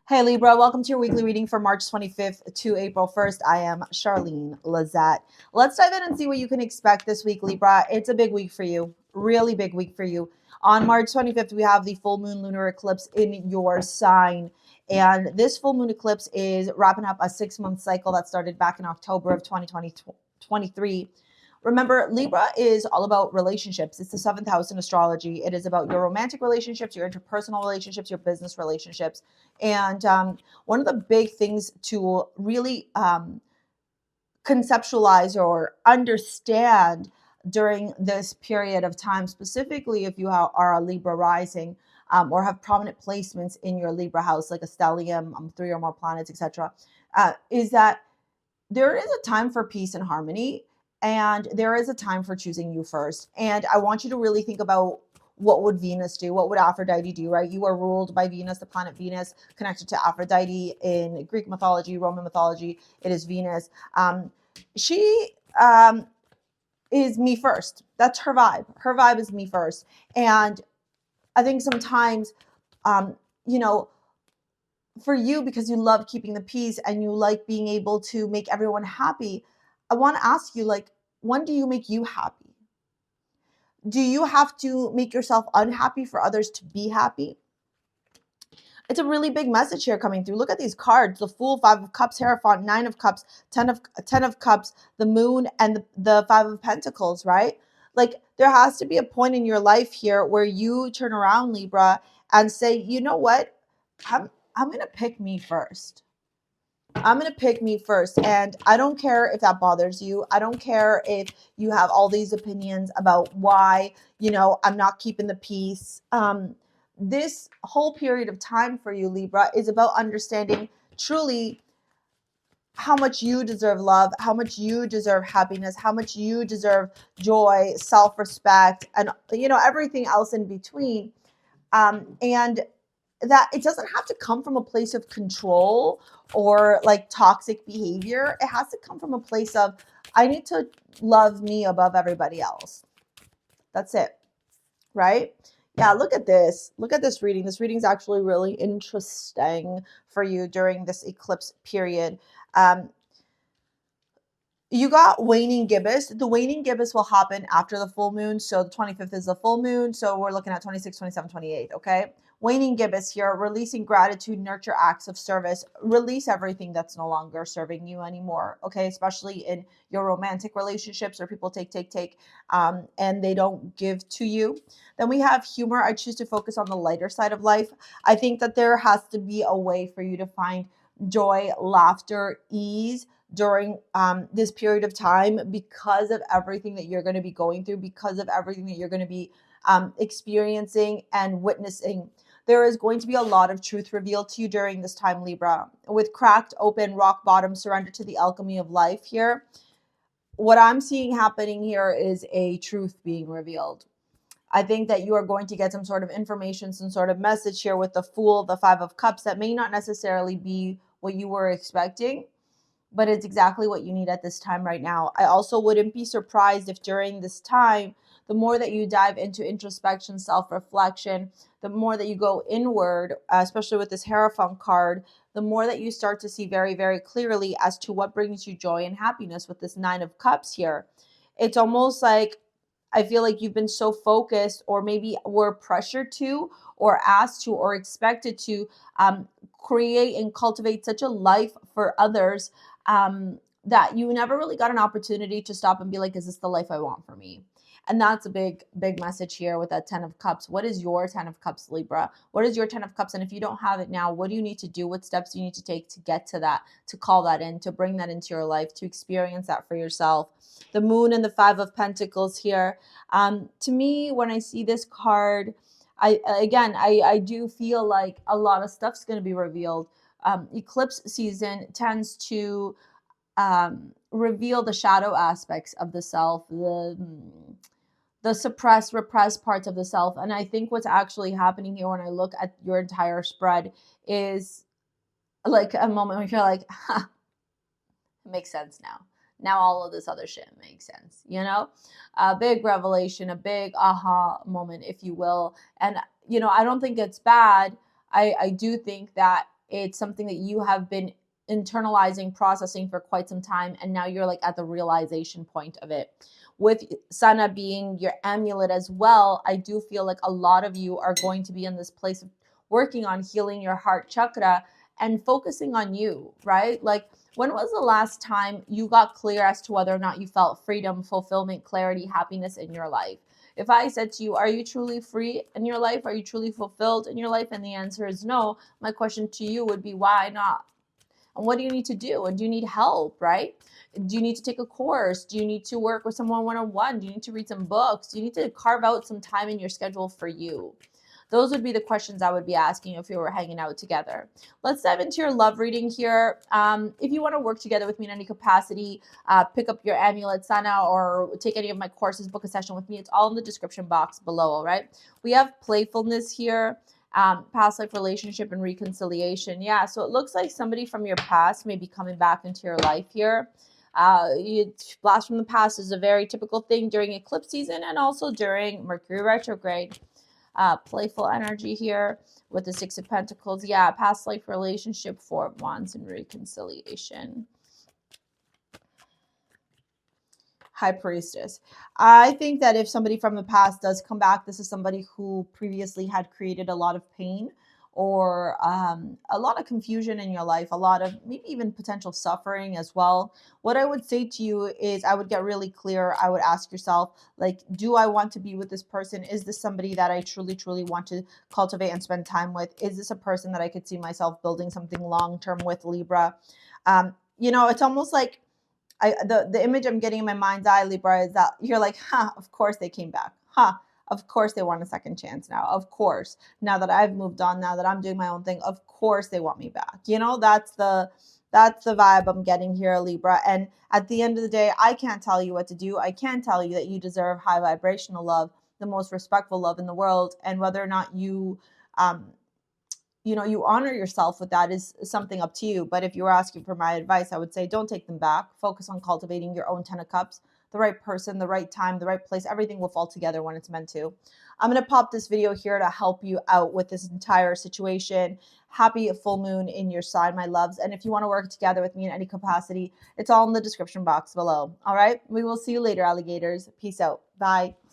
Hey Libra, welcome to your weekly reading for March 25th to April 1st. I am Charlene, Lizette. Let's dive in and see what you can expect this week, Libra. It's a big week for you, really big week for you. On March 25th, we have the full moon lunar eclipse in your sign. And this full moon eclipse is wrapping up a 6-month cycle that started back in October of 2023. Remember, Libra is all about relationships. It's the 7th house in astrology. It is about your romantic relationships, your interpersonal relationships, your business relationships. And one of the big things to really conceptualize or understand during this period of time, specifically if you are a Libra rising or have prominent placements in your Libra house, like a stellium, 3 or more planets, etc., is that there is a time for peace and harmony, and there is a time for choosing you first. And I want you to really think about what would Venus do? What would Aphrodite do, right? You are ruled by Venus, the planet Venus, connected to Aphrodite in Greek mythology, Roman mythology. It is Venus. She is me first. That's her vibe. Her vibe is me first. And I think sometimes, you know, for you, because you love keeping the peace and you like being able to make everyone happy, I want to ask you, like, when do you make you happy? Do you have to make yourself unhappy for others to be happy? It's a really big message here coming through. Look at these cards: the Fool, 5 of Cups, Hierophant, 9 of Cups, 10 of Cups, the Moon, and the 5 of Pentacles, right? Like, there has to be a point in your life here where you turn around, Libra, and say, you know what? I'm going to pick me first. I'm going to pick me first. And I don't care if that bothers you. I don't care if you have all these opinions about why, I'm not keeping the peace. This whole period of time for you, Libra, is about understanding truly how much you deserve love, how much you deserve happiness, how much you deserve joy, self-respect, and, everything else in between. And that it doesn't have to come from a place of control or like toxic behavior. It has to come from a place of, I need to love me above everybody else. That's it. Right? Yeah, look at this. Look at this reading. This reading is actually really interesting for you during this eclipse period. You got waning gibbous. The waning gibbous will happen after the full moon. So the 25th is the full moon. So we're looking at 26, 27, 28. Okay. Waning gibbous here, releasing gratitude, nurture acts of service, release everything that's no longer serving you anymore. Okay. Especially in your romantic relationships where people take, and they don't give to you. Then we have humor. I choose to focus on the lighter side of life. I think that there has to be a way for you to find joy, laughter, ease during this period of time, because of everything that you're going to be going through, because of everything that you're going to be experiencing and witnessing. There is going to be a lot of truth revealed to you during this time, Libra. With cracked open, rock bottom, surrender to the alchemy of life here. What I'm seeing happening here is a truth being revealed. I think that you are going to get some sort of information, some sort of message here with the Fool, the 5 of Cups, that may not necessarily be what you were expecting, but it's exactly what you need at this time right now. I also wouldn't be surprised if during this time, the more that you dive into introspection, self-reflection, the more that you go inward, especially with this Hierophant card, the more that you start to see very, very clearly as to what brings you joy and happiness with this 9 of Cups here. It's almost like, I feel like you've been so focused, or maybe were pressured to, or asked to, or expected to create and cultivate such a life for others that you never really got an opportunity to stop and be like, is this the life I want for me? And that's a big, big message here with that 10 of Cups. What is your 10 of Cups, Libra? What is your 10 of Cups? And if you don't have it now, what do you need to do? What steps do you need to take to get to that, to call that in, to bring that into your life, to experience that for yourself? The Moon and the 5 of Pentacles here. To me, when I see this card, I do feel like a lot of stuff's going to be revealed. Eclipse season tends to reveal the shadow aspects of the self, the suppressed, repressed parts of the self. And I think what's actually happening here when I look at your entire spread is like a moment when you're like, huh, it makes sense now. Now all of this other shit makes sense, a big revelation, a big aha moment, if you will. And, I don't think it's bad. I do think that It's something that you have been internalizing, processing for quite some time, and now you're like at the realization point of it. With Sana being your amulet as well, I do feel like a lot of you are going to be in this place of working on healing your heart chakra and focusing on you, right? Like, when was the last time you got clear as to whether or not you felt freedom, fulfillment, clarity, happiness in your life? If I said to you, are you truly free in your life? Are you truly fulfilled in your life? And the answer is no. My question to you would be, why not? And what do you need to do? And do you need help, right? Do you need to take a course? Do you need to work with someone one-on-one? Do you need to read some books? Do you need to carve out some time in your schedule for you? Those would be the questions I would be asking if we were hanging out together. Let's dive into your love reading here. If you want to work together with me in any capacity, pick up your Amulet Sana or take any of my courses, book a session with me. It's all in the description box below, all right? We have playfulness here. Past life relationship and reconciliation. Yeah, so it looks like somebody from your past may be coming back into your life here. Blast from the past is a very typical thing during eclipse season and also during Mercury retrograde. Playful energy here with the Six of Pentacles. Yeah, past life relationship, Four of Wands, and reconciliation. High Priestess. I think that if somebody from the past does come back, this is somebody who previously had created a lot of pain or a lot of confusion in your life, a lot of maybe even potential suffering as well. What I would say to you is I would get really clear. I would ask yourself, like, do I want to be with this person? Is this somebody that I truly, truly want to cultivate and spend time with? Is this a person that I could see myself building something long-term with, Libra? You know, it's almost like the image I'm getting in my mind's eye, Libra, is that you're like, of course they came back. Of course they want a second chance now. Of course, now that I've moved on, now that I'm doing my own thing, of course they want me back. You know, that's the vibe I'm getting here, Libra. And at the end of the day, I can't tell you what to do. I can tell you that you deserve high vibrational love, the most respectful love in the world. And whether or not you, you honor yourself with that is something up to you. But if you were asking for my advice, I would say don't take them back. Focus on cultivating your own Ten of Cups, the right person, the right time, the right place. Everything will fall together when it's meant to. I'm going to pop this video here to help you out with this entire situation. Happy full moon in your sign, my loves. And if you want to work together with me in any capacity, it's all in the description box below. All right. We will see you later, alligators. Peace out. Bye.